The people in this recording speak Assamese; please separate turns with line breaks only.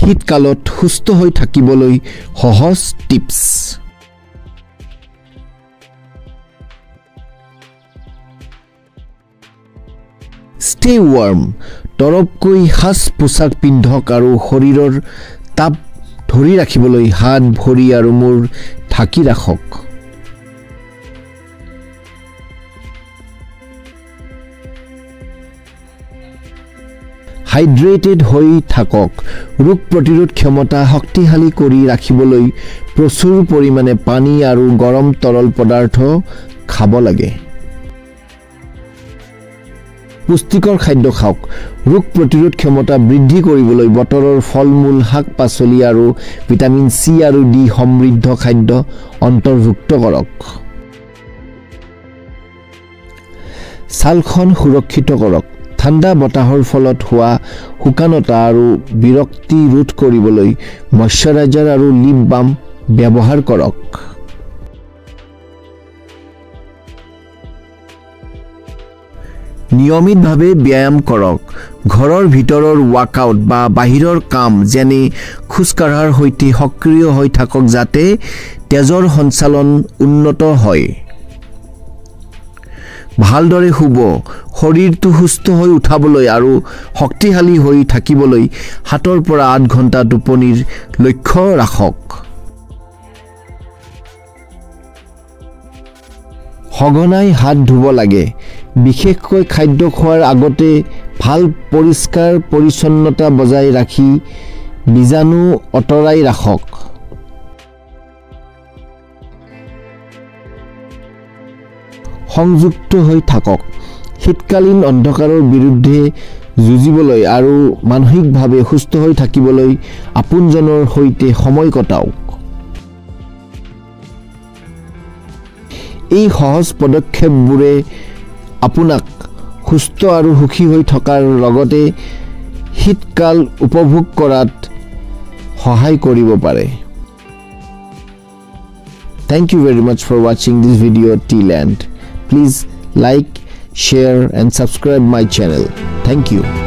শীতকালত সুস্থ হৈ থাকিবলৈ সহজ টিপছ Stay warm তৰপকৈ হাস পোছাক পিন্ধক আৰু শৰীৰৰ তাপ ধৰি ৰাখিবলৈ হাত ভৰি আৰু মূৰ ঢাকি ৰাখক হাইড্ৰেটেড হৈ থাকক ৰোগ প্ৰতিৰোধ ক্ষমতা শক্তিশালী কৰি ৰাখিবলৈ প্ৰচুৰ পৰিমাণে পানী আৰু গৰম তৰল পদাৰ্থ খাব লাগে পুষ্টিকৰ খাদ্য খাওক ৰোগ প্ৰতিৰোধ ক্ষমতা বৃদ্ধি কৰিবলৈ বতৰৰ ফলমূল শাক-পাচলি আৰু ভিটামিন সি আৰু ডি সমৃদ্ধ খাদ্য অন্তৰ্ভুক্ত কৰক ছালখন সুৰক্ষিত কৰক ঠাণ্ডা বতাহৰ ফলত হোৱা শুকানতা আৰু বিৰক্তি ৰোধ কৰিবলৈ ময়শ্চাৰাইজাৰ আৰু লিপ বাম ব্যৱহাৰ কৰক নিয়মিতভাৱে ব্যায়াম কৰক ঘৰৰ ভিতৰৰ ৱাৰ্কআউট বা বাহিৰৰ কাম যেনে খোজ কাঢ়াৰ সৈতে সক্ৰিয় হৈ থাকক যাতে তেজৰ সঞ্চালন উন্নত হয় ভালদৰে শুব শৰীৰটো সুস্থ হৈ উঠাবলৈ আৰু শক্তিশালী হৈ থাকিবলৈ 7 পৰা 8 ঘণ্টা টোপনিৰ লক্ষ্য ৰাখক সঘনাই হাত ধুব লাগে বিশেষকৈ খাদ্য খোৱাৰ আগতে ভাল পৰিষ্কাৰ পৰিচ্ছন্নতা বজাই ৰাখি বীজাণু অতৰাই ৰাখক সংযুক্ত হৈ থাকক শীতকালীন অন্ধকাৰৰ বিৰুদ্ধে যুঁজিবলৈ আৰু মানসিকভাৱে সুস্থ হৈ থাকিবলৈ আপোনজনৰ সৈতে সময় কটাওক এই সহজ পদক্ষেপবোৰে আপোনাক সুস্থ আৰু সুখী হৈ থকাৰ লগতে শীতকাল উপভোগ কৰাত সহায় কৰিব পাৰে Thank you very much for watching this video till end. Please like, share and subscribe my channel. Thank you.